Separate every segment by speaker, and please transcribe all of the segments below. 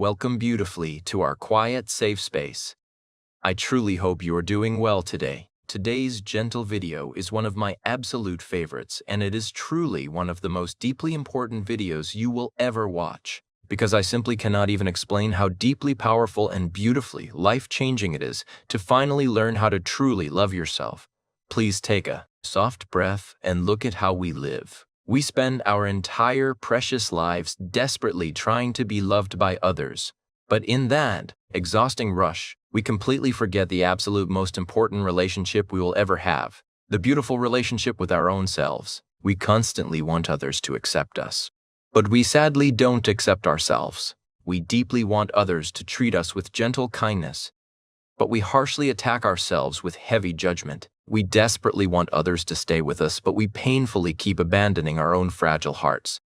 Speaker 1: welcome beautifully to our quiet, safe space. I truly hope you are doing well today. Today's gentle video is one of my absolute favorites, and it is truly one of the most deeply important videos you will ever watch, because I simply cannot even explain how deeply powerful and beautifully life-changing it is to finally learn how to truly love yourself. Please take a soft breath and look at how we live. We spend our entire precious lives desperately trying to be loved by others. But in that exhausting rush, we completely forget the absolute most important relationship we will ever have, the beautiful relationship with our own selves. We constantly want others to accept us. But we sadly don't accept ourselves. We deeply want others to treat us with gentle kindness. But we harshly attack ourselves with heavy judgment. We desperately want others to stay with us, but we painfully keep abandoning our own fragile hearts.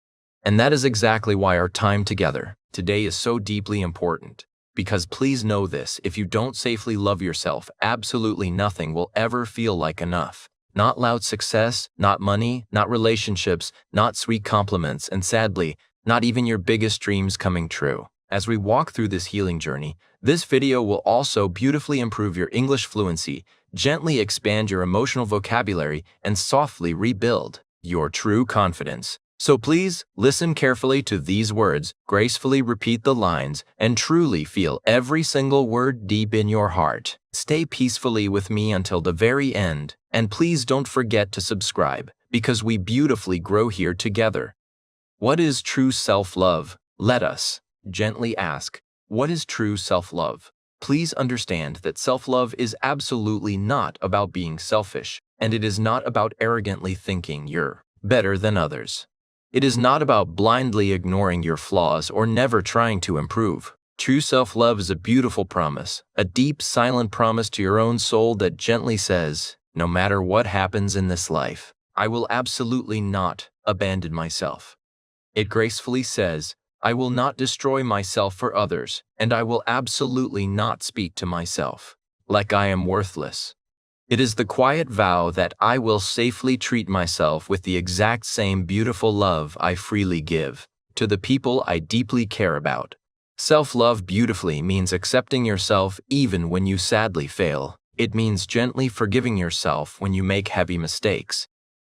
Speaker 1: And that is exactly why our time together today is so deeply important. Because please know this, if you don't safely love yourself, absolutely nothing will ever feel like enough. Not loud success, not money, not relationships, not sweet compliments, and sadly, not even your biggest dreams coming true. As we walk through this healing journey, this video will also beautifully improve your English fluency, gently expand your emotional vocabulary, and softly rebuild your true confidence. So please listen carefully to these words, gracefully repeat the lines, and truly feel every single word deep in your heart. Stay peacefully with me until the very end, and please don't forget to subscribe, because we beautifully grow here together. What is true self-love? Let us gently ask, what is true self-love? Please understand that self-love is absolutely not about being selfish, and it is not about arrogantly thinking you're better than others. It is not about blindly ignoring your flaws or never trying to improve. True self-love is a beautiful promise, a deep, silent promise to your own soul that gently says, no matter what happens in this life, I will absolutely not abandon myself. It gracefully says, I will not destroy myself for others, and I will absolutely not speak to myself like I am worthless. It is the quiet vow that I will safely treat myself with the exact same beautiful love I freely give to the people I deeply care about. Self-love beautifully means accepting yourself even when you sadly fail. It means gently forgiving yourself when you make heavy mistakes.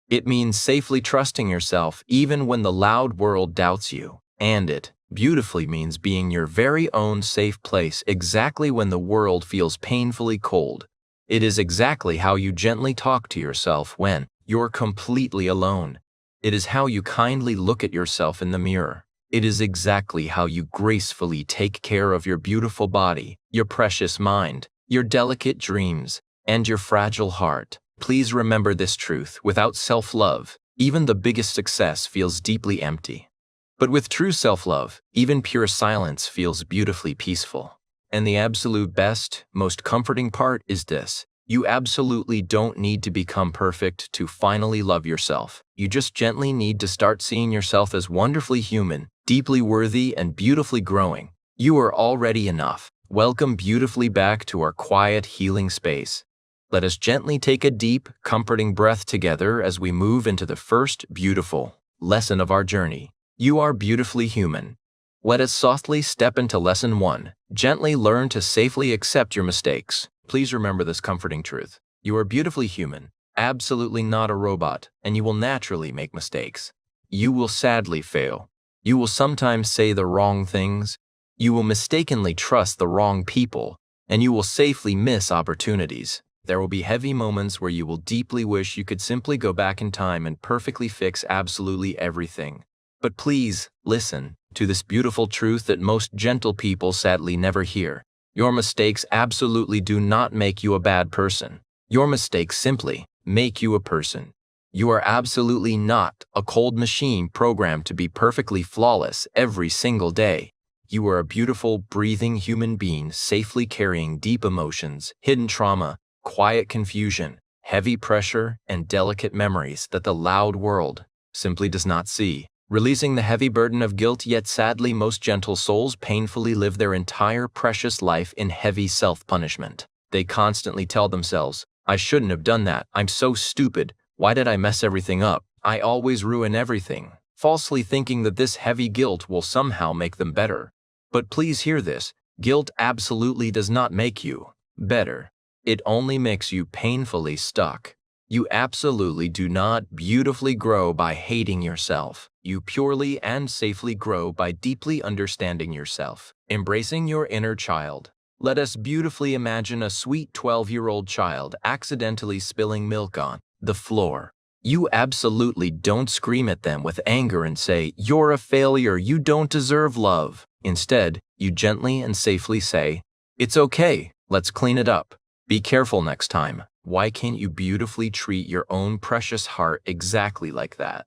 Speaker 1: It means safely trusting yourself even when the loud world doubts you. And it beautifully means being your very own safe place exactly when the world feels painfully cold. It is exactly how you gently talk to yourself when you're completely alone. It is how you kindly look at yourself in the mirror. It is exactly how you gracefully take care of your beautiful body, your precious mind, your delicate dreams, and your fragile heart. Please remember this truth. Without self-love, even the biggest success feels deeply empty. But with true self-love, even pure silence feels beautifully peaceful. And the absolute best, most comforting part is this. You absolutely don't need to become perfect to finally love yourself. You just gently need to start seeing yourself as wonderfully human, deeply worthy, and beautifully growing. You are already enough. Welcome beautifully back to our quiet, healing space. Let us gently take a deep, comforting breath together as we move into the first beautiful lesson of our journey. You are beautifully human. Let us softly step into lesson 1. Gently learn to safely accept your mistakes. Please remember this comforting truth. You are beautifully human, absolutely not a robot, and you will naturally make mistakes. You will sadly fail. You will sometimes say the wrong things. You will mistakenly trust the wrong people, and you will safely miss opportunities. There will be heavy moments where you will deeply wish you could simply go back in time and perfectly fix absolutely everything. But please listen to this beautiful truth that most gentle people sadly never hear. Your mistakes absolutely do not make you a bad person. Your mistakes simply make you a person. You are absolutely not a cold machine programmed to be perfectly flawless every single day. You are a beautiful, breathing human being safely carrying deep emotions, hidden trauma, quiet confusion, heavy pressure, and delicate memories that the loud world simply does not see. Releasing the heavy burden of guilt, yet sadly most gentle souls painfully live their entire precious life in heavy self-punishment. They constantly tell themselves, I shouldn't have done that, I'm so stupid, why did I mess everything up, I always ruin everything, falsely thinking that this heavy guilt will somehow make them better. But please hear this, guilt absolutely does not make you better. It only makes you painfully stuck. You absolutely do not beautifully grow by hating yourself. You purely and safely grow by deeply understanding yourself, embracing your inner child. Let us beautifully imagine a sweet 12-year-old child accidentally spilling milk on the floor. You absolutely don't scream at them with anger and say, "You're a failure, you don't deserve love." Instead, you gently and safely say, "It's okay, let's clean it up. Be careful next time." Why can't you beautifully treat your own precious heart exactly like that?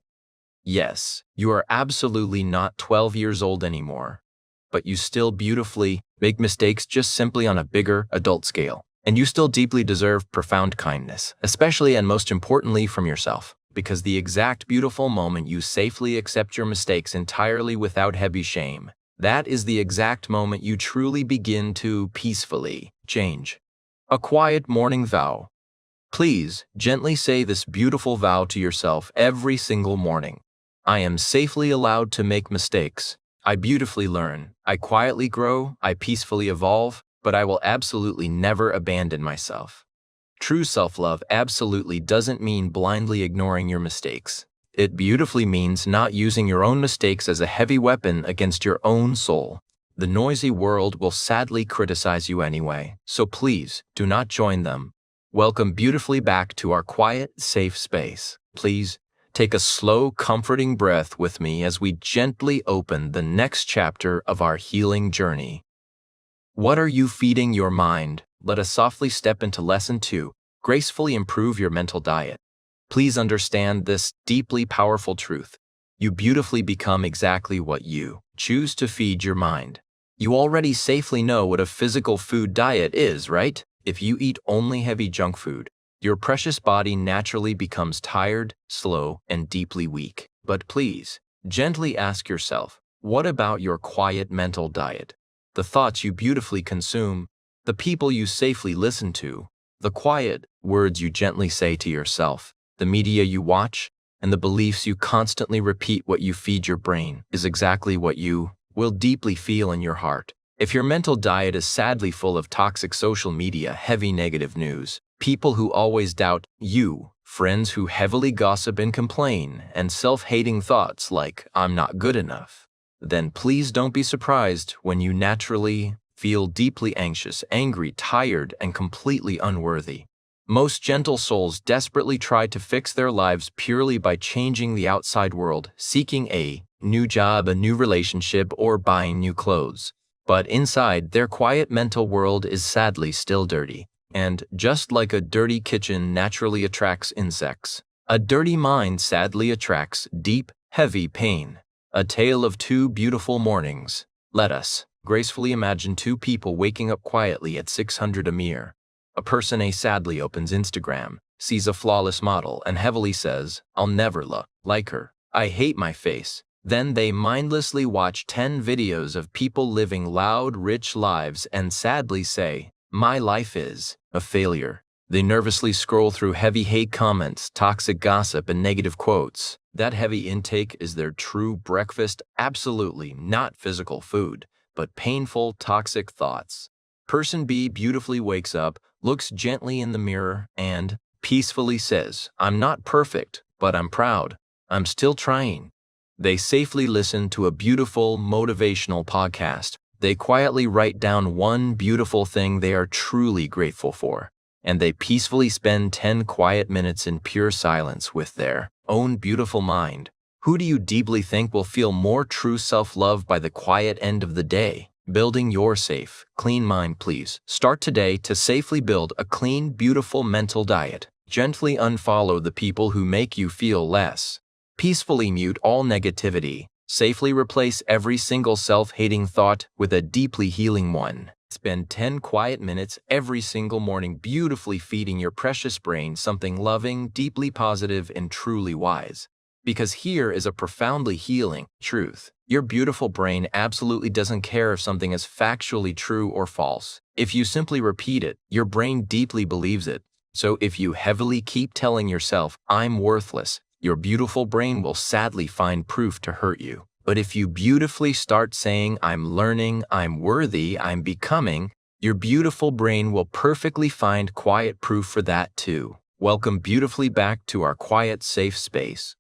Speaker 1: Yes, you are absolutely not 12 years old anymore, but you still beautifully make mistakes just simply on a bigger adult scale. And you still deeply deserve profound kindness, especially and most importantly from yourself, because the exact beautiful moment you safely accept your mistakes entirely without heavy shame, that is the exact moment you truly begin to peacefully change. A quiet morning vow. Please gently say this beautiful vow to yourself every single morning. I am safely allowed to make mistakes. I beautifully learn. I quietly grow. I peacefully evolve. But I will absolutely never abandon myself. True self-love absolutely doesn't mean blindly ignoring your mistakes. It beautifully means not using your own mistakes as a heavy weapon against your own soul. The noisy world will sadly criticize you anyway, so please do not join them. Welcome beautifully back to our quiet, safe space. Please take a slow, comforting breath with me as we gently open the next chapter of our healing journey. What are you feeding your mind? Let us softly step into Lesson 2, gracefully improve your mental diet. Please understand this deeply powerful truth. You beautifully become exactly what you choose to feed your mind. You already safely know what a physical food diet is, right? If you eat only heavy junk food, your precious body naturally becomes tired, slow, and deeply weak. But please, gently ask yourself, what about your quiet mental diet? The thoughts you beautifully consume, the people you safely listen to, the quiet words you gently say to yourself, the media you watch, and the beliefs you constantly repeat. What you feed your brain is exactly what you will deeply feel in your heart. If your mental diet is sadly full of toxic social media, heavy negative news, people who always doubt you, friends who heavily gossip and complain, and self-hating thoughts like, "I'm not good enough," then please don't be surprised when you naturally feel deeply anxious, angry, tired, and completely unworthy. Most gentle souls desperately try to fix their lives purely by changing the outside world, seeking a new job, a new relationship, or buying new clothes. But inside, their quiet mental world is sadly still dirty. And just like a dirty kitchen naturally attracts insects, a dirty mind sadly attracts deep, heavy pain. A tale of two beautiful mornings. Let us gracefully imagine two people waking up quietly at 600 a.m. A person A sadly opens Instagram, sees a flawless model, and heavily says, "I'll never look like her. I hate my face." Then they mindlessly watch 10 videos of people living loud, rich lives and sadly say, "My life is a failure." They nervously scroll through heavy hate comments, toxic gossip, and negative quotes. That heavy intake is their true breakfast, absolutely not physical food, but painful, toxic thoughts. Person B beautifully wakes up, looks gently in the mirror, and peacefully says, "I'm not perfect, but I'm proud. I'm still trying." They safely listen to a beautiful, motivational podcast. They quietly write down one beautiful thing they are truly grateful for. And they peacefully spend 10 quiet minutes in pure silence with their own beautiful mind. Who do you deeply think will feel more true self-love by the quiet end of the day? Building your safe, clean mind. Please start today to safely build a clean, beautiful mental diet. Gently unfollow the people who make you feel less. Peacefully mute all negativity. Safely replace every single self-hating thought with a deeply healing one. Spend 10 quiet minutes every single morning beautifully feeding your precious brain something loving, deeply positive, and truly wise. Because here is a profoundly healing truth. Your beautiful brain absolutely doesn't care if something is factually true or false. If you simply repeat it, your brain deeply believes it. So if you heavily keep telling yourself, "I'm worthless," your beautiful brain will sadly find proof to hurt you. But if you beautifully start saying, I'm learning, I'm worthy, I'm becoming, your beautiful brain will perfectly find quiet proof for that too. Welcome beautifully back to our quiet, safe space.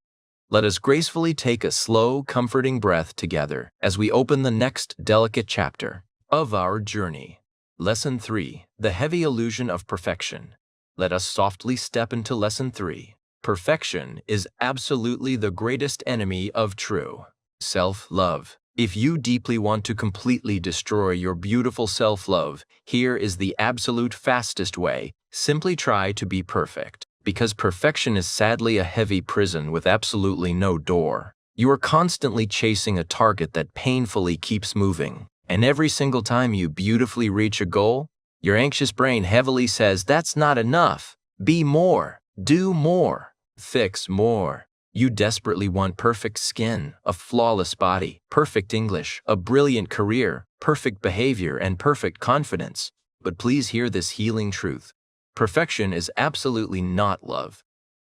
Speaker 1: Let us gracefully take a slow, comforting breath together as we open the next delicate chapter of our journey. Lesson 3. The Heavy Illusion of Perfection. Let us softly step into Lesson 3. Perfection is absolutely the greatest enemy of true self-love. If you deeply want to completely destroy your beautiful self-love, here is the absolute fastest way. Simply try to be perfect. Because perfection is sadly a heavy prison with absolutely no door. You are constantly chasing a target that painfully keeps moving. And every single time you beautifully reach a goal, your anxious brain heavily says, that's not enough. Be more. Do more. Fix more. You desperately want perfect skin, a flawless body, perfect English, a brilliant career, perfect behavior, and perfect confidence. But please hear this healing truth. Perfection is absolutely not love.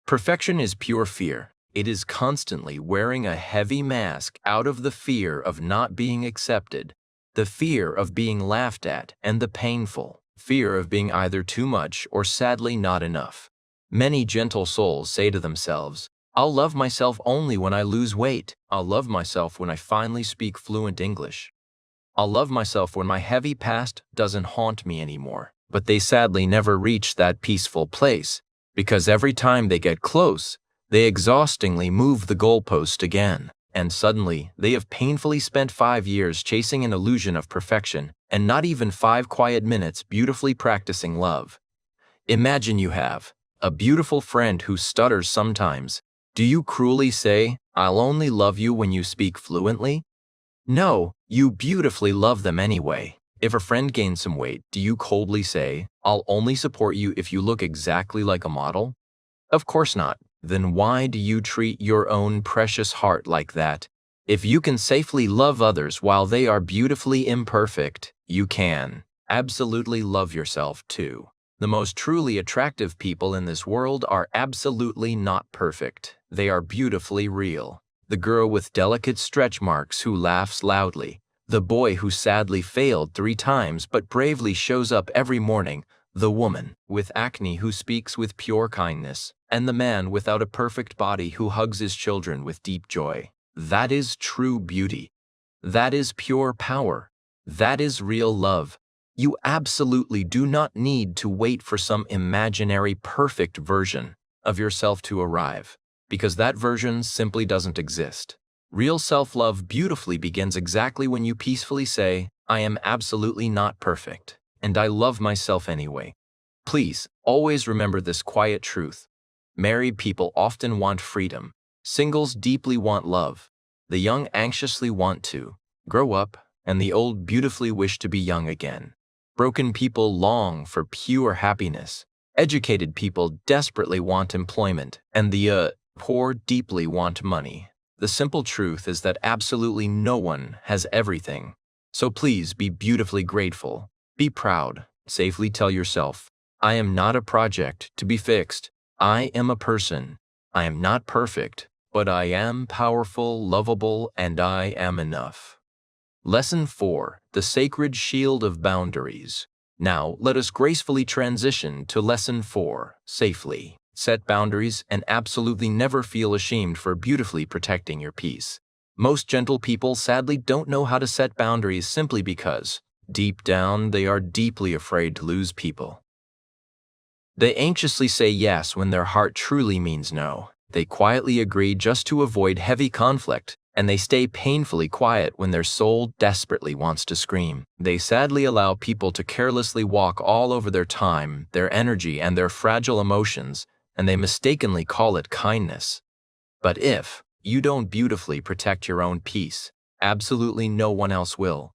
Speaker 1: Perfection is pure fear. It is constantly wearing a heavy mask out of the fear of not being accepted, the fear of being laughed at, and the painful fear of being either too much or sadly not enough. Many gentle souls say to themselves, I'll love myself only when I lose weight. I'll love myself when I finally speak fluent English. I'll love myself when my heavy past doesn't haunt me anymore. But they sadly never reach that peaceful place, because every time they get close, they exhaustingly move the goalpost again. And suddenly, they have painfully spent 5 years chasing an illusion of perfection, and not even 5 quiet minutes beautifully practicing love. Imagine you have a beautiful friend who stutters sometimes. Do you cruelly say, I'll only love you when you speak fluently? No, you beautifully love them anyway. If a friend gains some weight, do you coldly say, I'll only support you if you look exactly like a model? Of course not. Then why do you treat your own precious heart like that? If you can safely love others while they are beautifully imperfect, you can absolutely love yourself too. The most truly attractive people in this world are absolutely not perfect. They are beautifully real. The girl with delicate stretch marks who laughs loudly. The boy who sadly failed 3 times but bravely shows up every morning. The woman with acne who speaks with pure kindness. And the man without a perfect body who hugs his children with deep joy. That is true beauty. That is pure power. That is real love. You absolutely do not need to wait for some imaginary perfect version of yourself to arrive, because that version simply doesn't exist. Real self-love beautifully begins exactly when you peacefully say, I am absolutely not perfect, and I love myself anyway. Please, always remember this quiet truth. Married people often want freedom. Singles deeply want love. The young anxiously want to grow up, and the old beautifully wish to be young again. Broken people long for pure happiness. Educated people desperately want employment, and the poor deeply want money. The simple truth is that absolutely no one has everything. So please be beautifully grateful. Be proud. Safely tell yourself, I am not a project to be fixed. I am a person. I am not perfect, but I am powerful, lovable, and I am enough. Lesson 4. The Sacred Shield of Boundaries. Now, let us gracefully transition to Lesson 4. Safely. Set boundaries and absolutely never feel ashamed for beautifully protecting your peace. Most gentle people sadly don't know how to set boundaries simply because, deep down, they are deeply afraid to lose people. They anxiously say yes when their heart truly means no. They quietly agree just to avoid heavy conflict, and they stay painfully quiet when their soul desperately wants to scream. They sadly allow people to carelessly walk all over their time, their energy, and their fragile emotions, and they mistakenly call it kindness. But if you don't beautifully protect your own peace, absolutely no one else will.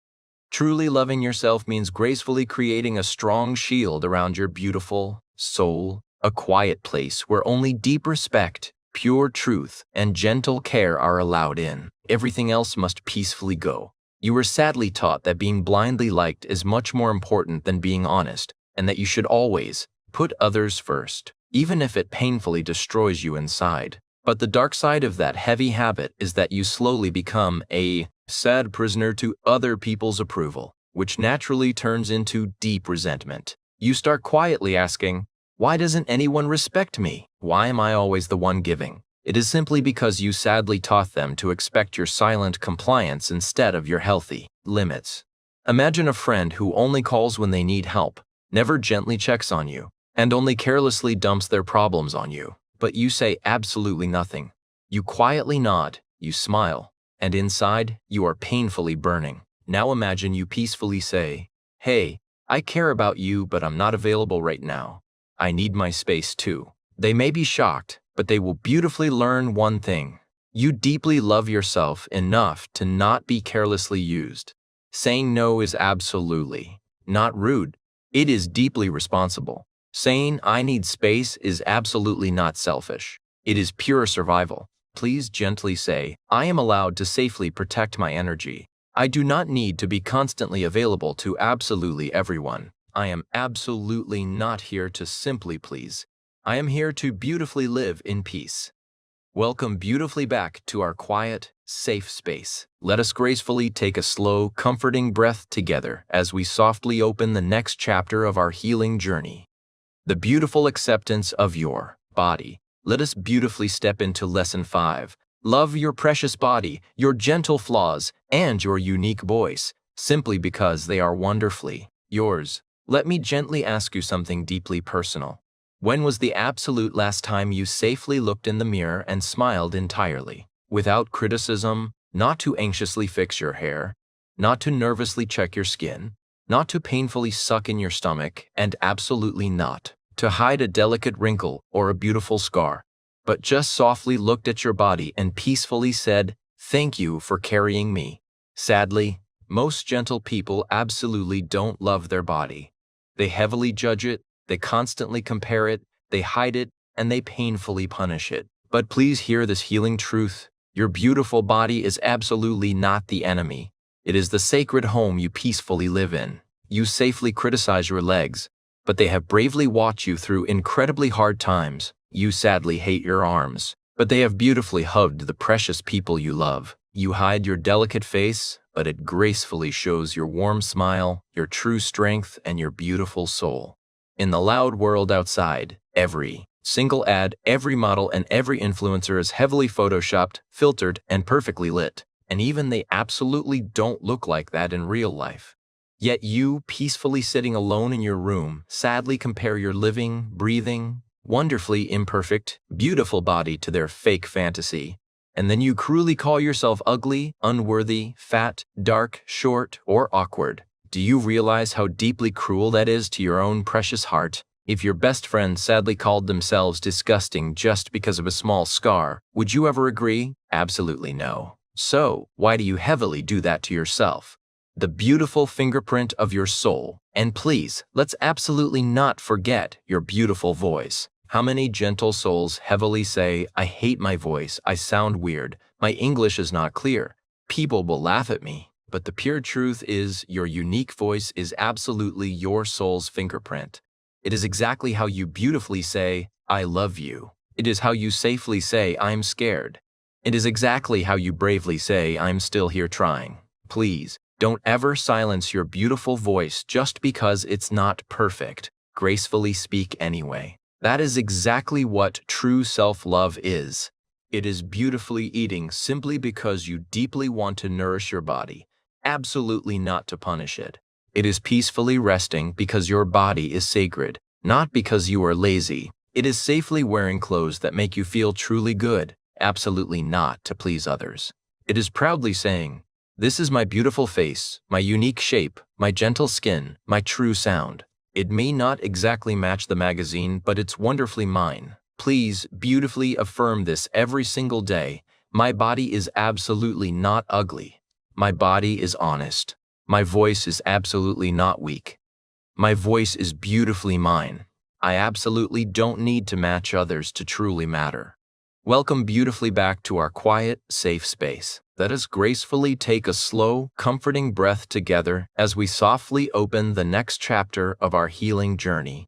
Speaker 1: Truly loving yourself means gracefully creating a strong shield around your beautiful soul, a quiet place where only deep respect, pure truth, and gentle care are allowed in. Everything else must peacefully go. You were sadly taught that being blindly liked is much more important than being honest, and that you should always put others first, even if it painfully destroys you inside. But the dark side of that heavy habit is that you slowly become a sad prisoner to other people's approval, which naturally turns into deep resentment. You start quietly asking, why doesn't anyone respect me? Why am I always the one giving? It is simply because you sadly taught them to expect your silent compliance instead of your healthy limits. Imagine a friend who only calls when they need help, never gently checks on you, and only carelessly dumps their problems on you. But you say absolutely nothing. You quietly nod, you smile, and inside, you are painfully burning. Now imagine you peacefully say, hey, I care about you, but I'm not available right now. I need my space too. They may be shocked, but they will beautifully learn one thing. You deeply love yourself enough to not be carelessly used. Saying no is absolutely not rude. It is deeply responsible. Saying I need space is absolutely not selfish. It is pure survival. Please gently say, I am allowed to safely protect my energy. I do not need to be constantly available to absolutely everyone. I am absolutely not here to simply please. I am here to beautifully live in peace. Welcome beautifully back to our quiet, safe space. Let us gracefully take a slow, comforting breath together as we softly open the next chapter of our healing journey. The beautiful acceptance of your body. Let us beautifully step into Lesson 5. Love your precious body, your gentle flaws, and your unique voice, simply because they are wonderfully yours. Let me gently ask you something deeply personal. When was the absolute last time you safely looked in the mirror and smiled entirely, without criticism, not to anxiously fix your hair, not to nervously check your skin, not to painfully suck in your stomach, and absolutely not to hide a delicate wrinkle or a beautiful scar, but just softly looked at your body and peacefully said, thank you for carrying me. Sadly, most gentle people absolutely don't love their body. They heavily judge it, they constantly compare it, they hide it, and they painfully punish it. But please hear this healing truth. Your beautiful body is absolutely not the enemy. It is the sacred home you peacefully live in. You safely criticize your legs, but they have bravely watched you through incredibly hard times. You sadly hate your arms, but they have beautifully hugged the precious people you love. You hide your delicate face, but it gracefully shows your warm smile, your true strength, and your beautiful soul. In the loud world outside, every single ad, every model, and every influencer is heavily photoshopped, filtered, and perfectly lit. And even they absolutely don't look like that in real life. Yet you, peacefully sitting alone in your room, sadly compare your living, breathing, wonderfully imperfect, beautiful body to their fake fantasy. And then you cruelly call yourself ugly, unworthy, fat, dark, short, or awkward. Do you realize how deeply cruel that is to your own precious heart? If your best friend sadly called themselves disgusting just because of a small scar, would you ever agree? Absolutely no. So, why do you heavily do that to yourself? The beautiful fingerprint of your soul. And please, let's absolutely not forget your beautiful voice. How many gentle souls heavily say, I hate my voice, I sound weird, my English is not clear, people will laugh at me. But the pure truth is, your unique voice is absolutely your soul's fingerprint. It is exactly how you beautifully say, I love you. It is how you safely say, I'm scared. It is exactly how you bravely say, I'm still here trying. Please, don't ever silence your beautiful voice just because it's not perfect. Gracefully speak anyway. That is exactly what true self-love is. It is beautifully eating simply because you deeply want to nourish your body, absolutely not to punish it. It is peacefully resting because your body is sacred, not because you are lazy. It is safely wearing clothes that make you feel truly good, absolutely not to please others. It is proudly saying, this is my beautiful face, my unique shape, my gentle skin, my true sound. It may not exactly match the magazine, but it's wonderfully mine. Please beautifully affirm this every single day. My body is absolutely not ugly. My body is honest. My voice is absolutely not weak. My voice is beautifully mine. I absolutely don't need to match others to truly matter. Welcome beautifully back to our quiet, safe space. Let us gracefully take a slow, comforting breath together as we softly open the next chapter of our healing journey.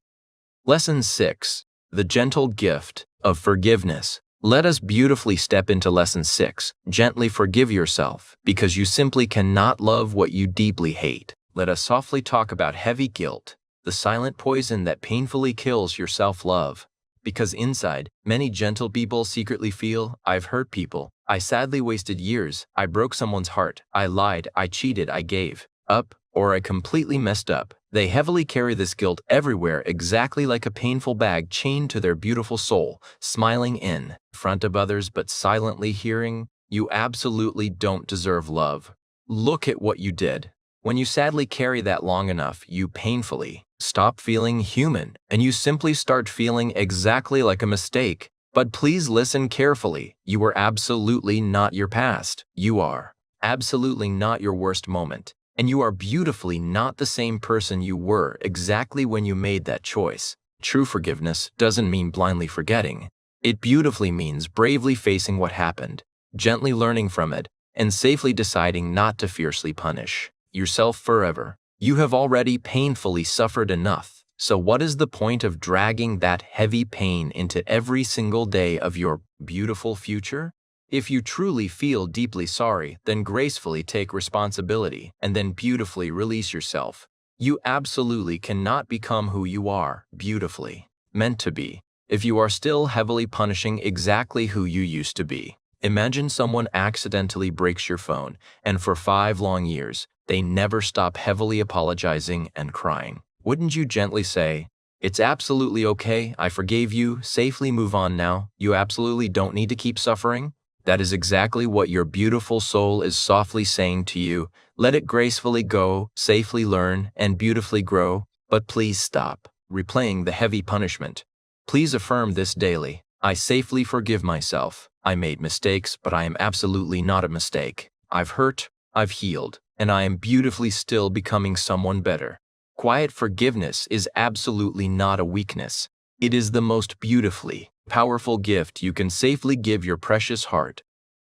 Speaker 1: Lesson 6. The Gentle Gift of Forgiveness. Let us beautifully step into lesson 6. Gently forgive yourself, because you simply cannot love what you deeply hate. Let us softly talk about heavy guilt, the silent poison that painfully kills your self-love. Because inside, many gentle people secretly feel, I've hurt people, I sadly wasted years, I broke someone's heart, I lied, I cheated, I gave up, or I completely messed up. They heavily carry this guilt everywhere, exactly like a painful bag chained to their beautiful soul, smiling in front of others but silently hearing, you absolutely don't deserve love. Look at what you did. When you sadly carry that long enough, you painfully stop feeling human, and you simply start feeling exactly like a mistake. But please listen carefully. You are absolutely not your past. You are absolutely not your worst moment. And you are beautifully not the same person you were exactly when you made that choice. True forgiveness doesn't mean blindly forgetting. It beautifully means bravely facing what happened, gently learning from it, and safely deciding not to fiercely punish yourself forever. You have already painfully suffered enough. So what is the point of dragging that heavy pain into every single day of your beautiful future? If you truly feel deeply sorry, then gracefully take responsibility and then beautifully release yourself. You absolutely cannot become who you are, beautifully meant to be, if you are still heavily punishing exactly who you used to be. Imagine someone accidentally breaks your phone, and for 5 long years, they never stop heavily apologizing and crying. Wouldn't you gently say, it's absolutely okay, I forgave you, safely move on now, you absolutely don't need to keep suffering? That is exactly what your beautiful soul is softly saying to you. Let it gracefully go, safely learn, and beautifully grow. But please stop replaying the heavy punishment. Please affirm this daily. I safely forgive myself. I made mistakes, but I am absolutely not a mistake. I've hurt, I've healed, and I am beautifully still becoming someone better. Quiet forgiveness is absolutely not a weakness. It is the most beautifully powerful gift you can safely give your precious heart.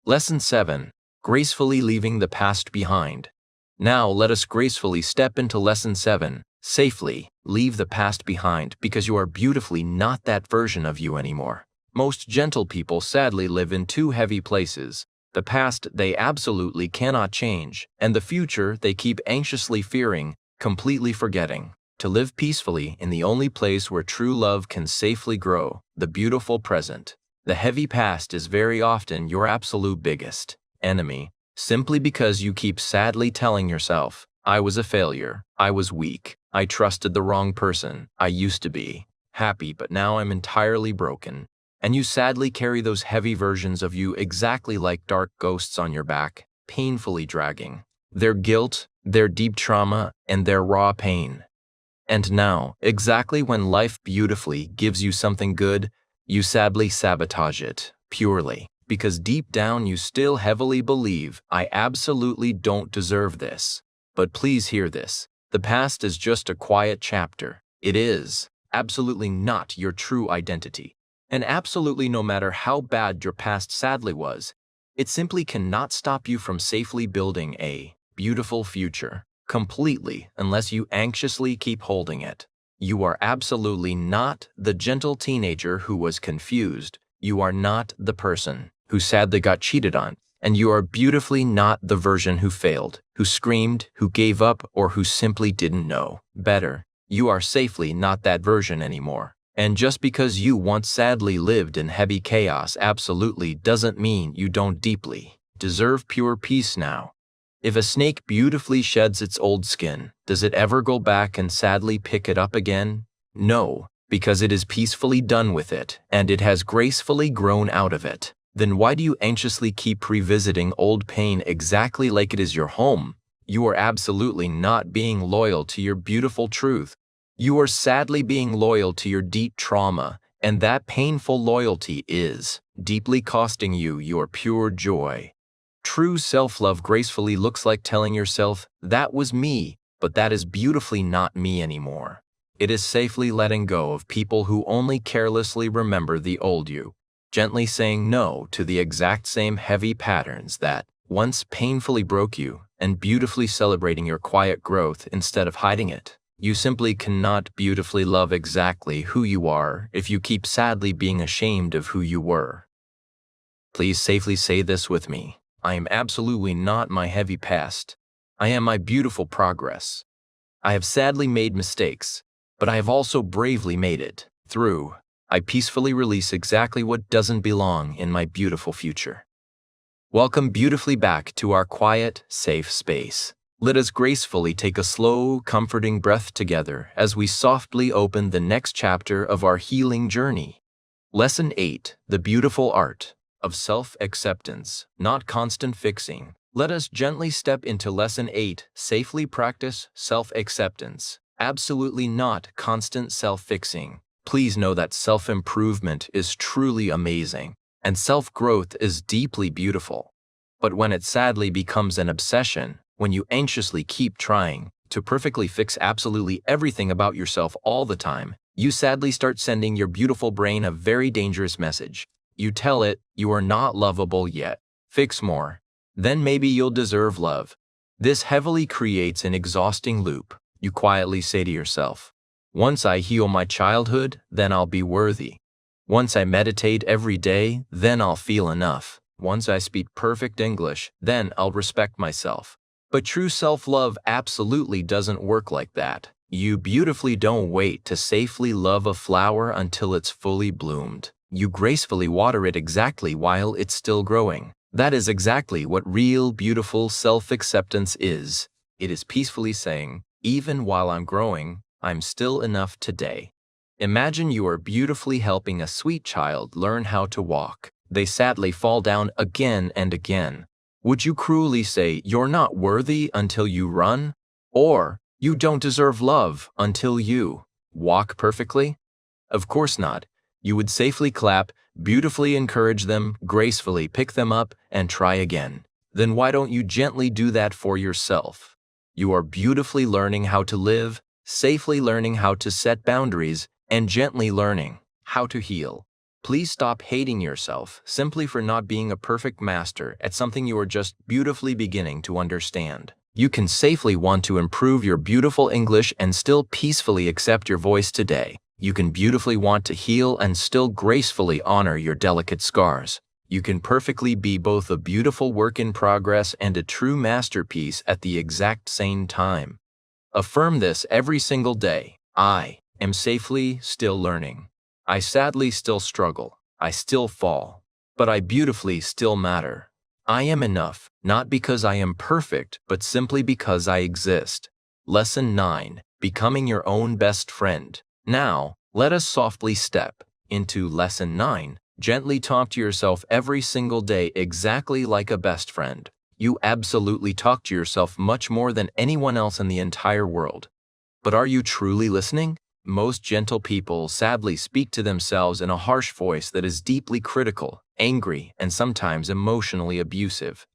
Speaker 1: Lesson 7. Gracefully leaving the past behind. Now let us gracefully step into Lesson 7. Safely leave the past behind, because you are beautifully not that version of you anymore. Most gentle people sadly live in 2 heavy places. The past they absolutely cannot change, and the future they keep anxiously fearing, completely forgetting. To live peacefully in the only place where true love can safely grow, the beautiful present. The heavy past is very often your absolute biggest enemy, simply because you keep sadly telling yourself, I was a failure, I was weak, I trusted the wrong person, I used to be happy but now I'm entirely broken. And you sadly carry those heavy versions of you exactly like dark ghosts on your back, painfully dragging their guilt, their deep trauma, and their raw pain. And now, exactly when life beautifully gives you something good, you sadly sabotage it, purely because deep down you still heavily believe, I absolutely don't deserve this. But please hear this. The past is just a quiet chapter. It is absolutely not your true identity. And absolutely no matter how bad your past sadly was, it simply cannot stop you from safely building a beautiful future. Completely, unless you anxiously keep holding it. You are absolutely not the gentle teenager who was confused. You are not the person who sadly got cheated on. And you are beautifully not the version who failed, who screamed, who gave up, or who simply didn't know better. You are safely not that version anymore. And just because you once sadly lived in heavy chaos absolutely doesn't mean you don't deeply deserve pure peace now. If a snake beautifully sheds its old skin, does it ever go back and sadly pick it up again? No, because it is peacefully done with it, and it has gracefully grown out of it. Then why do you anxiously keep revisiting old pain exactly like it is your home? You are absolutely not being loyal to your beautiful truth. You are sadly being loyal to your deep trauma, and that painful loyalty is deeply costing you your pure joy. True self-love gracefully looks like telling yourself, that was me, but that is beautifully not me anymore. It is safely letting go of people who only carelessly remember the old you, gently saying no to the exact same heavy patterns that once painfully broke you, and beautifully celebrating your quiet growth instead of hiding it. You simply cannot beautifully love exactly who you are if you keep sadly being ashamed of who you were. Please safely say this with me. I am absolutely not my heavy past. I am my beautiful progress. I have sadly made mistakes, but I have also bravely made it through. I peacefully release exactly what doesn't belong in my beautiful future. Welcome beautifully back to our quiet, safe space. Let us gracefully take a slow, comforting breath together as we softly open the next chapter of our healing journey. Lesson 8, The Beautiful Art of Self-Acceptance, Not Constant Fixing. Let us gently step into Lesson 8, Safely Practice Self-Acceptance. Absolutely not constant self-fixing. Please know that self-improvement is truly amazing, and self-growth is deeply beautiful. But when it sadly becomes an obsession, when you anxiously keep trying to perfectly fix absolutely everything about yourself all the time, you sadly start sending your beautiful brain a very dangerous message. You tell it, you are not lovable yet. Fix more. Then maybe you'll deserve love. This heavily creates an exhausting loop. You quietly say to yourself, once I heal my childhood, then I'll be worthy. Once I meditate every day, then I'll feel enough. Once I speak perfect English, then I'll respect myself. But true self-love absolutely doesn't work like that. You beautifully don't wait to safely love a flower until it's fully bloomed. You gracefully water it exactly while it's still growing. That is exactly what real, beautiful self-acceptance is. It is peacefully saying, even while I'm growing, I'm still enough today. Imagine you are beautifully helping a sweet child learn how to walk. They sadly fall down again and again. Would you cruelly say you're not worthy until you run? Or you don't deserve love until you walk perfectly? Of course not. You would safely clap, beautifully encourage them, gracefully pick them up, and try again. Then why don't you gently do that for yourself? You are beautifully learning how to live, safely learning how to set boundaries, and gently learning how to heal. Please stop hating yourself simply for not being a perfect master at something you are just beautifully beginning to understand. You can safely want to improve your beautiful English and still peacefully accept your voice today. You can beautifully want to heal and still gracefully honor your delicate scars. You can perfectly be both a beautiful work in progress and a true masterpiece at the exact same time. Affirm this every single day. I am safely still learning. I sadly still struggle. I still fall. But I beautifully still matter. I am enough, not because I am perfect, but simply because I exist. Lesson 9. Becoming your own best friend. Now, let us softly step into Lesson 9. Gently talk to yourself every single day exactly like a best friend. You absolutely talk to yourself much more than anyone else in the entire world. But are you truly listening? Most gentle people sadly speak to themselves in a harsh voice that is deeply critical, angry, and sometimes emotionally abusive.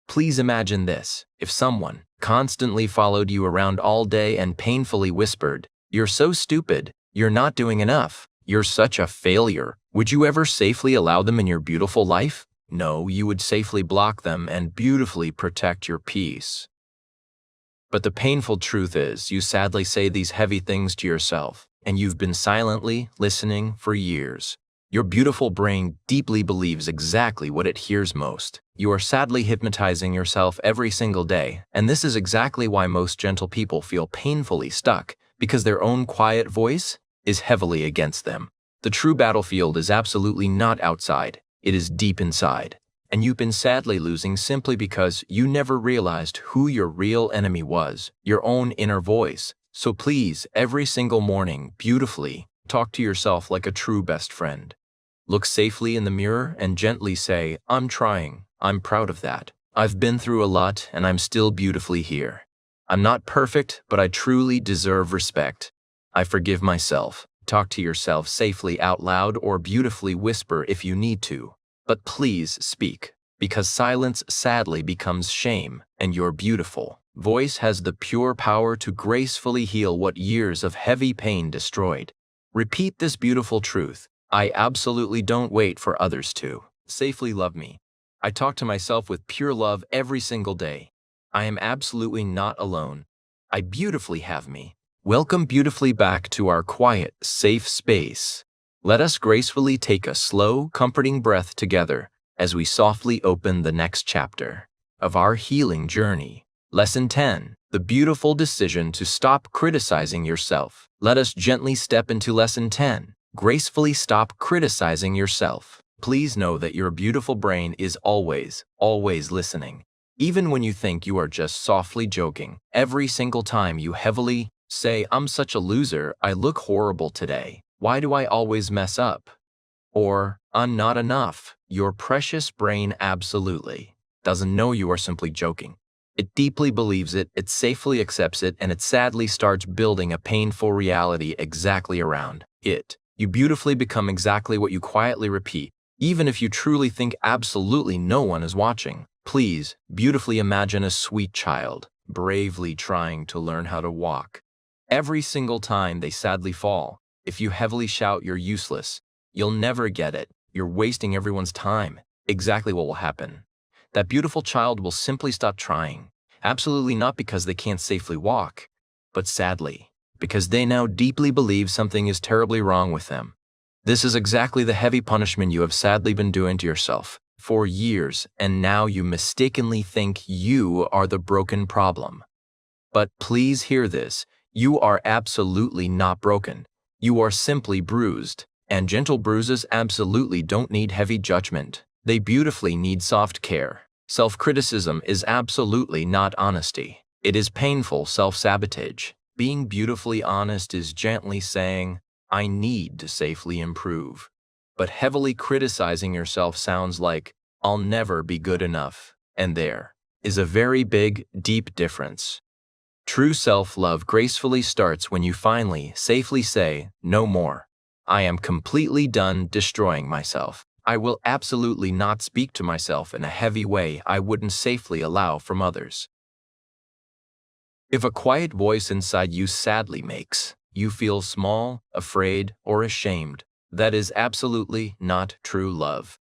Speaker 1: Please imagine this. If someone constantly followed you around all day and painfully whispered, "You're so stupid, you're not doing enough, you're such a failure," would you ever safely allow them in your beautiful life? No, you would safely block them and beautifully protect your peace. But the painful truth is, you sadly say these heavy things to yourself, and you've been silently listening for years. Your beautiful brain deeply believes exactly what it hears most. You are sadly hypnotizing yourself every single day, and this is exactly why most gentle people feel painfully stuck, because their own quiet voice is heavily against them. The true battlefield is absolutely not outside, it is deep inside. And you've been sadly losing simply because you never realized who your real enemy was, your own inner voice. So please, every single morning, beautifully, talk to yourself like a true best friend. Look safely in the mirror and gently say, "I'm trying, I'm proud of that. I've been through a lot and I'm still beautifully here. I'm not perfect, but I truly deserve respect. I forgive myself." Talk to yourself safely out loud or beautifully whisper if you need to. But please speak, because silence sadly becomes shame, and your beautiful voice has the pure power to gracefully heal what years of heavy pain destroyed. Repeat this beautiful truth. I absolutely don't wait for others to safely love me. I talk to myself with pure love every single day. I am absolutely not alone. I beautifully have me. Welcome beautifully back to our quiet, safe space. Let us gracefully take a slow, comforting breath together as we softly open the next chapter of our healing journey. Lesson 10. The beautiful decision to stop criticizing yourself. Let us gently step into Lesson 10. Gracefully stop criticizing yourself. Please know that your beautiful brain is always listening. Even when you think you are just softly joking, every single time you heavily say, "I'm such a loser, I look horrible today. Why do I always mess up?" Or, "I'm not enough," your precious brain absolutely doesn't know you are simply joking. It deeply believes it, it safely accepts it, and it sadly starts building a painful reality exactly around it. You beautifully become exactly what you quietly repeat, even if you truly think absolutely no one is watching. Please, beautifully imagine a sweet child, bravely trying to learn how to walk. Every single time they sadly fall, if you heavily shout you're useless, you'll never get it, you're wasting everyone's time, exactly what will happen? That beautiful child will simply stop trying. Absolutely not because they can't safely walk, but sadly, because they now deeply believe something is terribly wrong with them. This is exactly the heavy punishment you have sadly been doing to yourself for years, and now you mistakenly think you are the broken problem. But please hear this, you are absolutely not broken. You are simply bruised, and gentle bruises absolutely don't need heavy judgment. They beautifully need soft care. Self-criticism is absolutely not honesty. It is painful self-sabotage. Being beautifully honest is gently saying, "I need to safely improve." But heavily criticizing yourself sounds like, "I'll never be good enough." And there is a very big, deep difference. True self-love gracefully starts when you finally, safely say, "No more. I am completely done destroying myself. I will absolutely not speak to myself in a heavy way I wouldn't safely allow from others." If a quiet voice inside you sadly makes you feel small, afraid, or ashamed, that is absolutely not true love.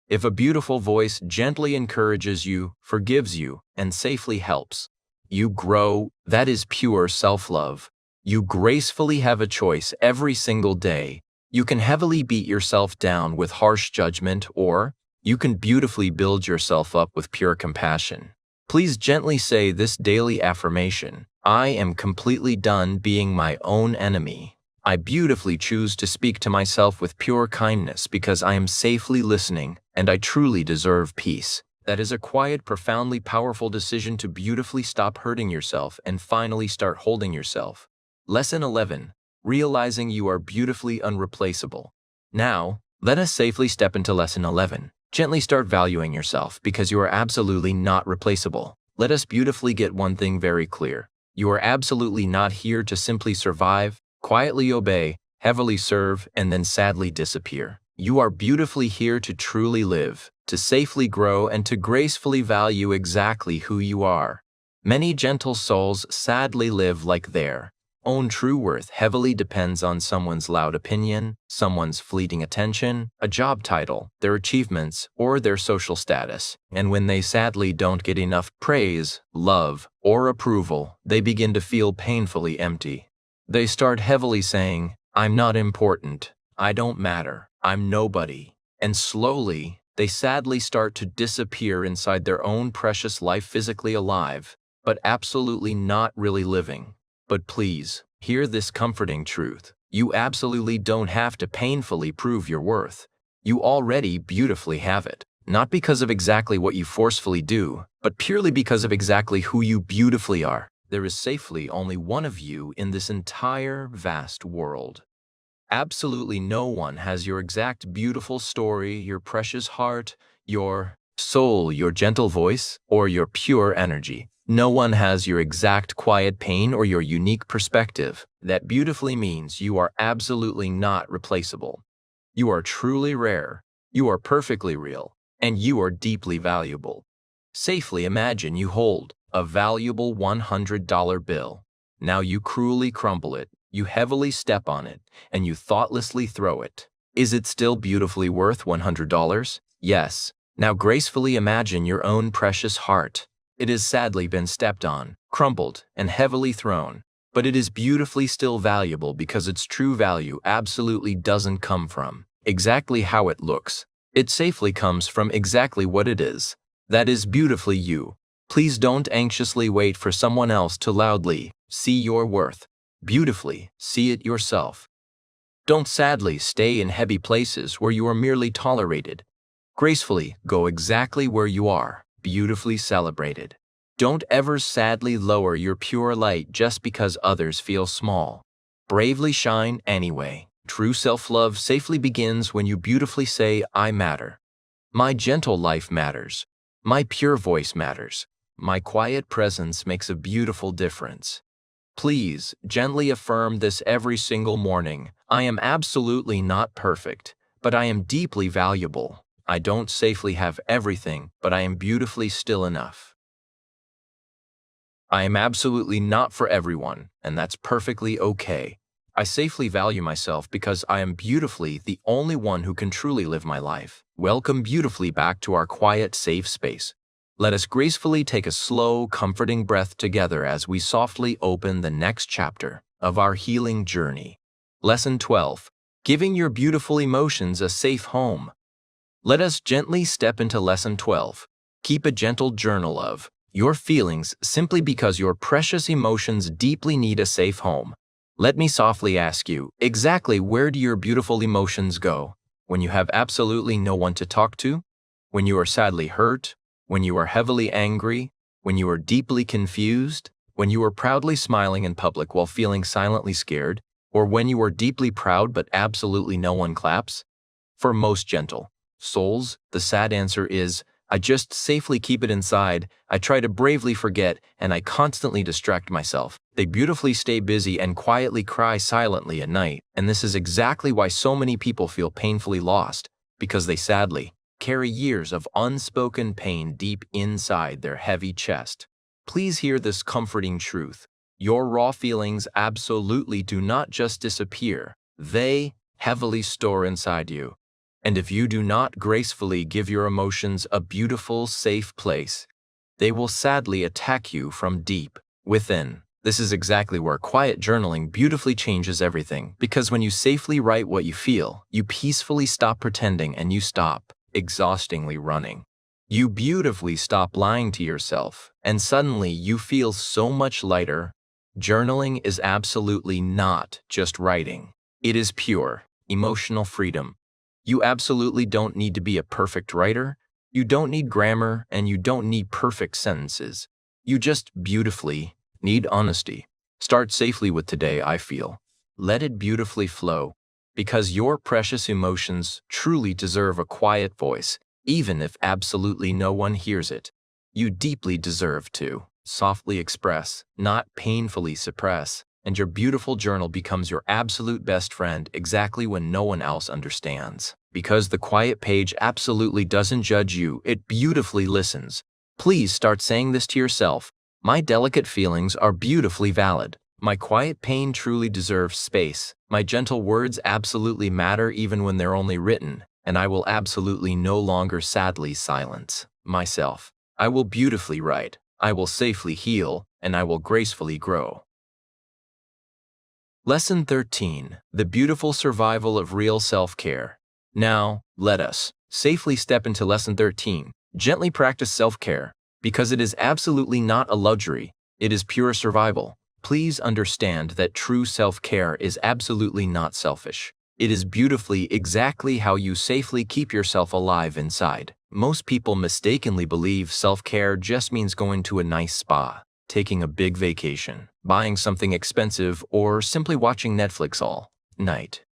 Speaker 1: If a beautiful voice gently encourages you, forgives you, and safely helps you grow, that is pure self-love. You gracefully have a choice every single day. You can heavily beat yourself down with harsh judgment, or you can beautifully build yourself up with pure compassion. Please gently say this daily affirmation: "I am completely done being my own enemy. I beautifully choose to speak to myself with pure kindness because I am safely listening and I truly deserve peace." That is a quiet, profoundly powerful decision to beautifully stop hurting yourself and finally start holding yourself. Lesson 11. Realizing you are beautifully unreplaceable. Now, let us safely step into Lesson 11. Gently start valuing yourself because you are absolutely not replaceable. Let us beautifully get one thing very clear. You are absolutely not here to simply survive, quietly obey, heavily serve, and then sadly disappear. You are beautifully here to truly live, to safely grow, and to gracefully value exactly who you are. Many gentle souls sadly live like their own true worth heavily depends on someone's loud opinion, someone's fleeting attention, a job title, their achievements, or their social status. And when they sadly don't get enough praise, love, or approval, they begin to feel painfully empty. They start heavily saying, "I'm not important, I don't matter, I'm nobody." And slowly, they sadly start to disappear inside their own precious life, physically alive, but absolutely not really living. But please, hear this comforting truth. You absolutely don't have to painfully prove your worth. You already beautifully have it. Not because of exactly what you forcefully do, but purely because of exactly who you beautifully are. There is safely only one of you in this entire vast world. Absolutely no one has your exact beautiful story, your precious heart, your soul, your gentle voice, or your pure energy. No one has your exact quiet pain or your unique perspective. That beautifully means you are absolutely not replaceable. You are truly rare, you are perfectly real, and you are deeply valuable. Safely imagine you hold a valuable $100 bill. Now you cruelly crumble it, you heavily step on it, and you thoughtlessly throw it. Is it still beautifully worth $100? Yes. Now gracefully imagine your own precious heart. It has sadly been stepped on, crumpled, and heavily thrown, but it is beautifully still valuable because its true value absolutely doesn't come from exactly how it looks. It safely comes from exactly what it is. That is beautifully you. Please don't anxiously wait for someone else to loudly see your worth. Beautifully see it yourself. Don't sadly stay in heavy places where you are merely tolerated. Gracefully go exactly where you are, beautifully celebrated. Don't ever sadly lower your pure light just because others feel small. Bravely shine anyway. True self-love safely begins when you beautifully say, I matter. My gentle life matters. My pure voice matters. My quiet presence makes a beautiful difference. Please gently affirm this every single morning. I am absolutely not perfect, but I am deeply valuable. I don't safely have everything, but I am beautifully still enough. I am absolutely not for everyone, and that's perfectly okay. I safely value myself because I am beautifully the only one who can truly live my life. Welcome beautifully back to our quiet, safe space. Let us gracefully take a slow, comforting breath together as we softly open the next chapter of our healing journey. Lesson 12. Giving your beautiful emotions a safe home. Let us gently step into Lesson 12. Keep a gentle journal of your feelings simply because your precious emotions deeply need a safe home. Let me softly ask you, exactly where do your beautiful emotions go? When you have absolutely no one to talk to? When you are sadly hurt? When you are heavily angry? When you are deeply confused? When you are proudly smiling in public while feeling silently scared? Or when you are deeply proud but absolutely no one claps? For most gentle souls, the sad answer is, I just safely keep it inside, I try to bravely forget, and I constantly distract myself. They beautifully stay busy and quietly cry silently at night, and this is exactly why so many people feel painfully lost, because they sadly carry years of unspoken pain deep inside their heavy chest. Please hear this comforting truth. Your raw feelings absolutely do not just disappear, they heavily store inside you. And if you do not gracefully give your emotions a beautiful, safe place, they will sadly attack you from deep within. This is exactly where quiet journaling beautifully changes everything, because when you safely write what you feel, you peacefully stop pretending and you stop exhaustingly running. You beautifully stop lying to yourself, and suddenly you feel so much lighter. Journaling is absolutely not just writing. It is pure, emotional freedom. You absolutely don't need to be a perfect writer. You don't need grammar, and you don't need perfect sentences. You just beautifully need honesty. Start safely with today, I feel. Let it beautifully flow, because your precious emotions truly deserve a quiet voice, even if absolutely no one hears it. You deeply deserve to softly express, not painfully suppress, and your beautiful journal becomes your absolute best friend exactly when no one else understands. Because the quiet page absolutely doesn't judge you, it beautifully listens. Please start saying this to yourself. My delicate feelings are beautifully valid. My quiet pain truly deserves space. My gentle words absolutely matter even when they're only written, and I will absolutely no longer sadly silence myself. I will beautifully write, I will safely heal, and I will gracefully grow. Lesson 13. The beautiful survival of real self-care. Now, let us safely step into Lesson 13. Gently practice self-care, because it is absolutely not a luxury, it is pure survival. Please understand that true self-care is absolutely not selfish. It is beautifully exactly how you safely keep yourself alive inside. Most people mistakenly believe self-care just means going to a nice spa, taking a big vacation, buying something expensive, or simply watching Netflix all night.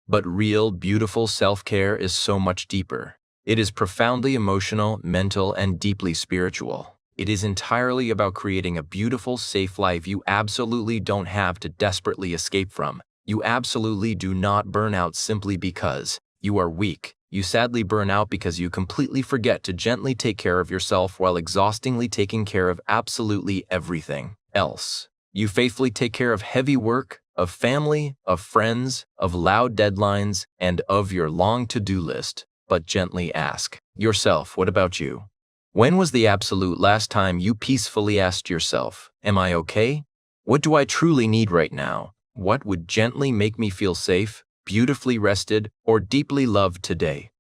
Speaker 1: But real, beautiful self-care is so much deeper. It is profoundly emotional, mental, and deeply spiritual. It is entirely about creating a beautiful, safe life you absolutely don't have to desperately escape from. You absolutely do not burn out simply because you are weak. You sadly burn out because you completely forget to gently take care of yourself while exhaustingly taking care of absolutely everything else. You faithfully take care of heavy work, of family, of friends, of loud deadlines, and of your long to-do list. But gently ask yourself, what about you? When was the absolute last time you peacefully asked yourself, am I okay? What do I truly need right now? What would gently make me feel safe, beautifully rested, or deeply loved today?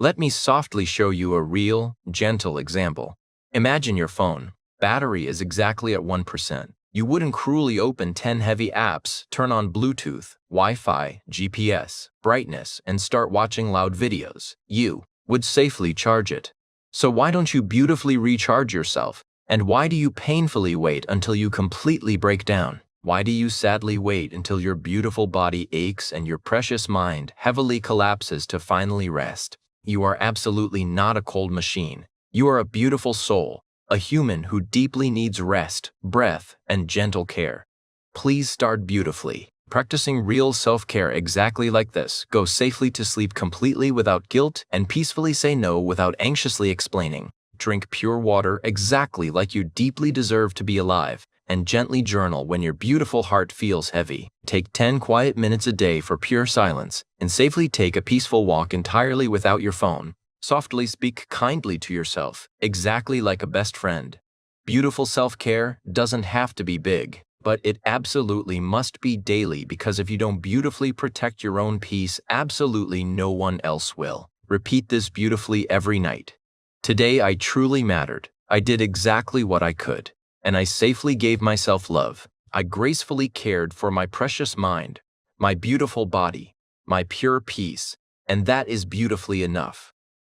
Speaker 1: Let me softly show you a real, gentle example. Imagine your phone. Battery is exactly at 1%. You wouldn't cruelly open 10 heavy apps, turn on Bluetooth, Wi-Fi, GPS, brightness, and start watching loud videos. You would safely charge it. So why don't you beautifully recharge yourself? And why do you painfully wait until you completely break down? Why do you sadly wait until your beautiful body aches and your precious mind heavily collapses to finally rest? You are absolutely not a cold machine. You are a beautiful soul, a human who deeply needs rest, breath, and gentle care. Please start beautifully, practicing real self-care exactly like this. Go safely to sleep completely without guilt and peacefully say no without anxiously explaining. Drink pure water exactly like you deeply deserve to be alive, and gently journal when your beautiful heart feels heavy. Take 10 quiet minutes a day for pure silence, and safely take a peaceful walk entirely without your phone. Softly speak kindly to yourself, exactly like a best friend. Beautiful self-care doesn't have to be big, but it absolutely must be daily, because if you don't beautifully protect your own peace, absolutely no one else will. Repeat this beautifully every night. Today I truly mattered. I did exactly what I could, and I safely gave myself love. I gracefully cared for my precious mind, my beautiful body, my pure peace, and that is beautifully enough.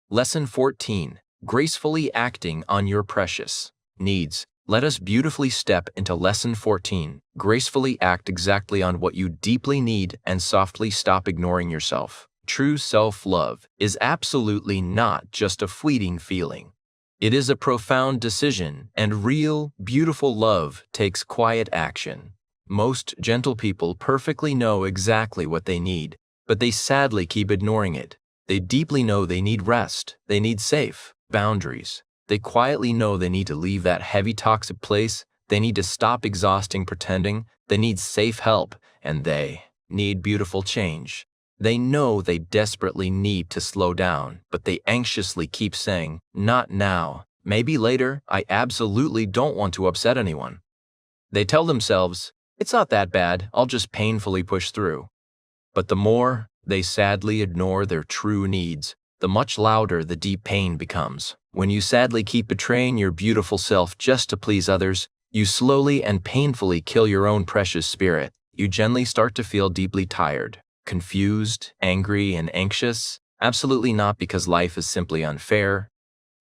Speaker 1: Lesson 14. Gracefully acting on your precious needs. Let us beautifully step into Lesson 14. Gracefully act exactly on what you deeply need and softly stop ignoring yourself. True self-love is absolutely not just a fleeting feeling. It is a profound decision, and real, beautiful love takes quiet action. Most gentle people perfectly know exactly what they need, but they sadly keep ignoring it. They deeply know they need rest, they need safe boundaries. They quietly know they need to leave that heavy toxic place, they need to stop exhausting pretending, they need safe help, and they need beautiful change. They know they desperately need to slow down, but they anxiously keep saying, "Not now, maybe later, I absolutely don't want to upset anyone." They tell themselves, "It's not that bad, I'll just painfully push through." But the more they sadly ignore their true needs, the much louder the deep pain becomes. When you sadly keep betraying your beautiful self just to please others, you slowly and painfully kill your own precious spirit. You gently start to feel deeply tired, confused, angry, and anxious, absolutely not because life is simply unfair,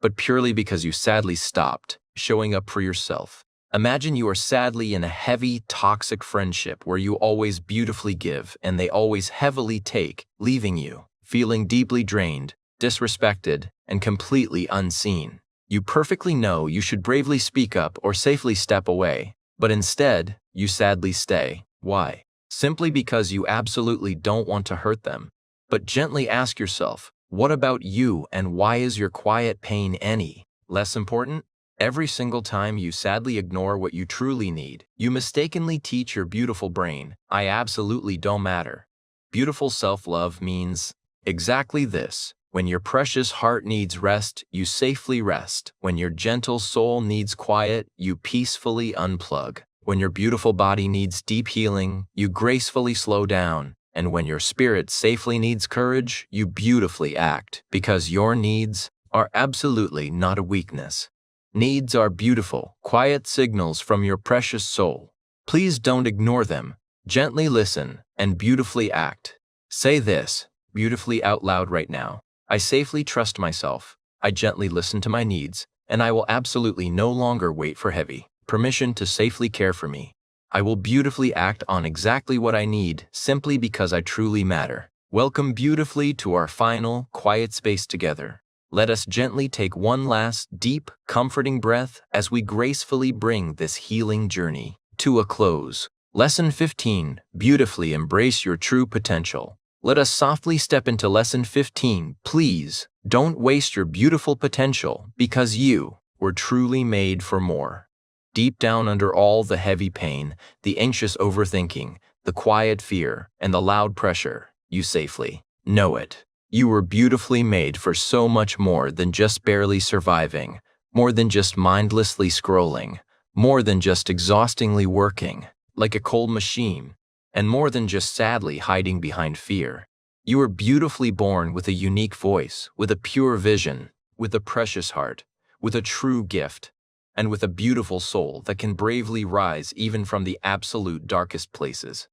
Speaker 1: but purely because you sadly stopped showing up for yourself. Imagine you are sadly in a heavy, toxic friendship where you always beautifully give and they always heavily take, leaving you feeling deeply drained, disrespected, and completely unseen. You perfectly know you should bravely speak up or safely step away, but instead, you sadly stay. Why? Simply because you absolutely don't want to hurt them. But gently ask yourself, what about you, and why is your quiet pain any less important? Every single time you sadly ignore what you truly need, you mistakenly teach your beautiful brain, "I absolutely don't matter." Beautiful self-love means exactly this. When your precious heart needs rest, you safely rest. When your gentle soul needs quiet, you peacefully unplug. When your beautiful body needs deep healing, you gracefully slow down. And when your spirit safely needs courage, you beautifully act, because your needs are absolutely not a weakness. Needs are beautiful, quiet signals from your precious soul. Please don't ignore them. Gently listen and beautifully act. Say this beautifully out loud right now. I safely trust myself. I gently listen to my needs, and I will absolutely no longer wait for heavy permission to safely care for me. I will beautifully act on exactly what I need, simply because I truly matter. Welcome beautifully to our final, quiet space together. Let us gently take one last, deep, comforting breath as we gracefully bring this healing journey to a close. Lesson 15. Beautifully embrace your true potential. Let us softly step into Lesson 15. Please, don't waste your beautiful potential, because you were truly made for more. Deep down under all the heavy pain, the anxious overthinking, the quiet fear, and the loud pressure, you safely know it. You were beautifully made for so much more than just barely surviving, more than just mindlessly scrolling, more than just exhaustingly working like a cold machine, and more than just sadly hiding behind fear. You were beautifully born with a unique voice, with a pure vision, with a precious heart, with a true gift, and with a beautiful soul that can bravely rise even from the absolute darkest places.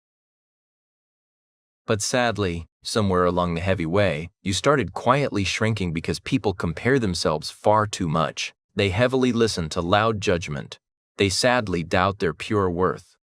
Speaker 1: But sadly, somewhere along the heavy way, you started quietly shrinking because people compare themselves far too much. They heavily listen to loud judgment. They sadly doubt their pure worth.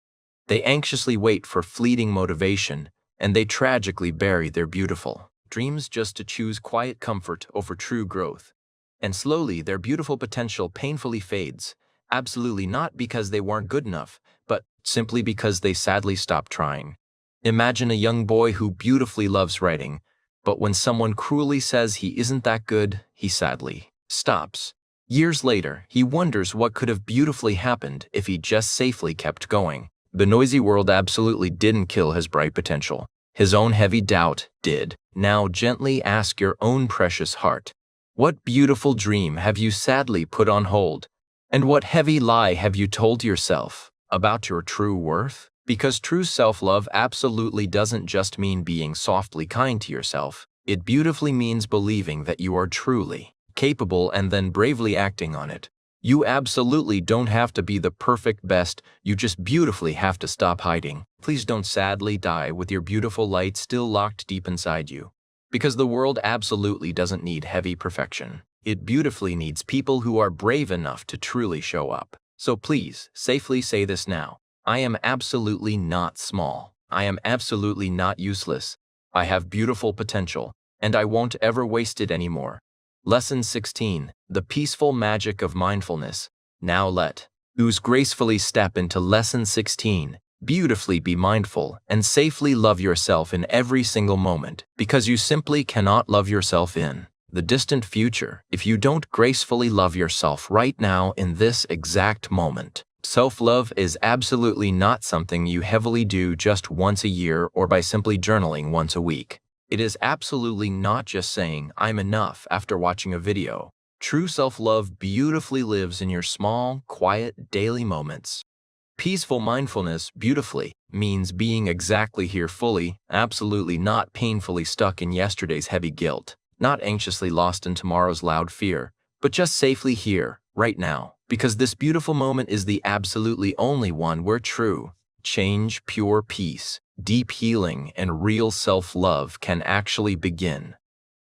Speaker 1: They anxiously wait for fleeting motivation, and they tragically bury their beautiful dreams just to choose quiet comfort over true growth. And slowly, their beautiful potential painfully fades, absolutely not because they weren't good enough, but simply because they sadly stopped trying. Imagine a young boy who beautifully loves writing, but when someone cruelly says he isn't that good, he sadly stops. Years later, he wonders what could have beautifully happened if he just safely kept going. The noisy world absolutely didn't kill his bright potential. His own heavy doubt did. Now gently ask your own precious heart, what beautiful dream have you sadly put on hold? And what heavy lie have you told yourself about your true worth? Because true self-love absolutely doesn't just mean being softly kind to yourself. It beautifully means believing that you are truly capable and then bravely acting on it. You absolutely don't have to be the perfect best, you just beautifully have to stop hiding. Please don't sadly die with your beautiful light still locked deep inside you. Because the world absolutely doesn't need heavy perfection. It beautifully needs people who are brave enough to truly show up. So please, safely say this now. I am absolutely not small. I am absolutely not useless. I have beautiful potential, and I won't ever waste it anymore. Lesson 16, the peaceful magic of mindfulness. Now let us gracefully step into Lesson 16. Beautifully be mindful and safely love yourself in every single moment, because you simply cannot love yourself in the distant future if you don't gracefully love yourself right now in this exact moment. Self-love is absolutely not something you heavily do just once a year or by simply journaling once a week. It is absolutely not just saying, I'm enough after watching a video. True self-love beautifully lives in your small, quiet, daily moments. Peaceful mindfulness beautifully means being exactly here fully, absolutely not painfully stuck in yesterday's heavy guilt, not anxiously lost in tomorrow's loud fear, but just safely here, right now. Because this beautiful moment is the absolutely only one where true change, pure peace, deep healing, and real self-love can actually begin.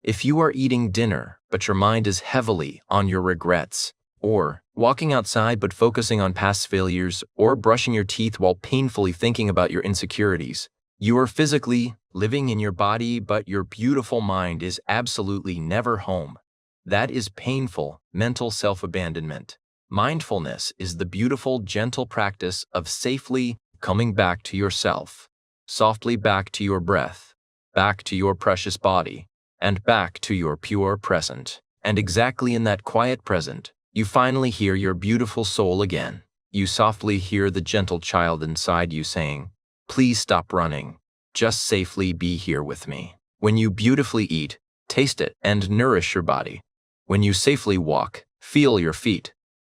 Speaker 1: If you are eating dinner, but your mind is heavily on your regrets, or walking outside but focusing on past failures, or brushing your teeth while painfully thinking about your insecurities, you are physically living in your body, but your beautiful mind is absolutely never home. That is painful mental self-abandonment. Mindfulness is the beautiful, gentle practice of safely coming back to yourself, softly back to your breath, back to your precious body, and back to your pure present. And exactly in that quiet present, you finally hear your beautiful soul again. You softly hear the gentle child inside you saying, please stop running. Just safely be here with me. When you beautifully eat, taste it, and nourish your body. When you safely walk, feel your feet.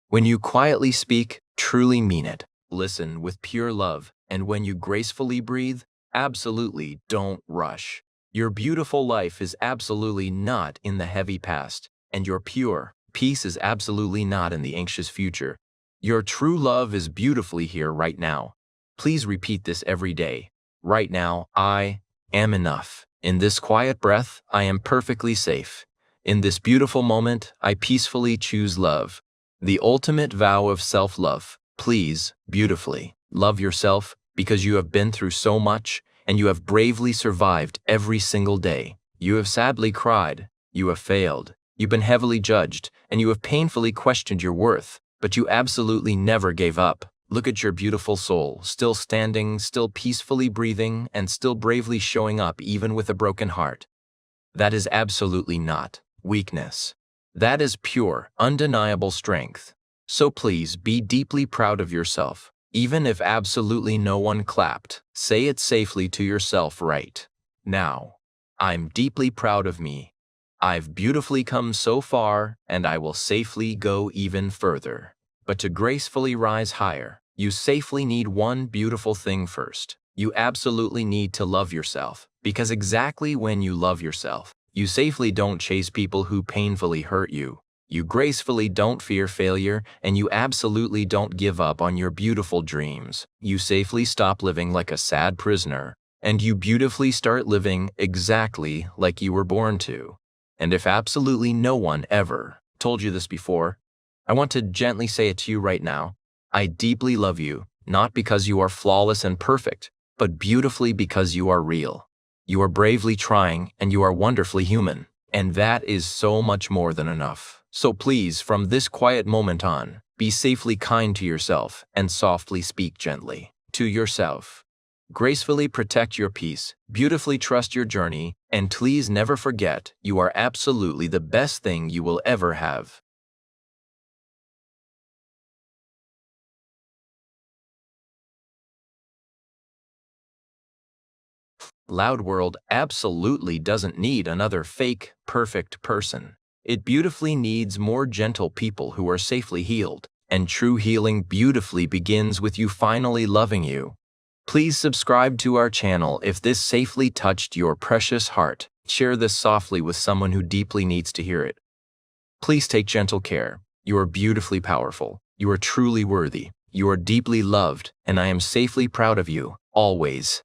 Speaker 1: When you quietly speak, truly mean it. Listen with pure love, and when you gracefully breathe, absolutely don't rush. Your beautiful life is absolutely not in the heavy past, and your pure peace is absolutely not in the anxious future. Your true love is beautifully here right now. Please repeat this every day. Right now, I am enough. In this quiet breath, I am perfectly safe. In this beautiful moment, I peacefully choose love. The ultimate vow of self-love. Please, beautifully, love yourself because you have been through so much and you have bravely survived every single day. You have sadly cried, you have failed, you've been heavily judged, and you have painfully questioned your worth, but you absolutely never gave up. Look at your beautiful soul, still standing, still peacefully breathing, and still bravely showing up even with a broken heart. That is absolutely not weakness. That is pure, undeniable strength. So please be deeply proud of yourself. Even if absolutely no one clapped, say it safely to yourself right now. I'm deeply proud of me. I've beautifully come so far, and I will safely go even further. But to gracefully rise higher, you safely need one beautiful thing first. You absolutely need to love yourself, because exactly when you love yourself, you safely don't chase people who painfully hurt you. You gracefully don't fear failure, and you absolutely don't give up on your beautiful dreams. You safely stop living like a sad prisoner, and you beautifully start living exactly like you were born to. And if absolutely no one ever told you this before, I want to gently say it to you right now. I deeply love you, not because you are flawless and perfect, but beautifully because you are real. You are bravely trying, and you are wonderfully human. And that is so much more than enough. So please, from this quiet moment on, be safely kind to yourself and softly speak gently to yourself. Gracefully protect your peace, beautifully trust your journey, and please never forget you are absolutely the best thing you will ever have. Loud World absolutely doesn't need another fake, perfect person. It beautifully needs more gentle people who are safely healed, and true healing beautifully begins with you finally loving you. Please subscribe to our channel if this safely touched your precious heart. Share this softly with someone who deeply needs to hear it. Please take gentle care. You are beautifully powerful. You are truly worthy. You are deeply loved, and I am safely proud of you, always.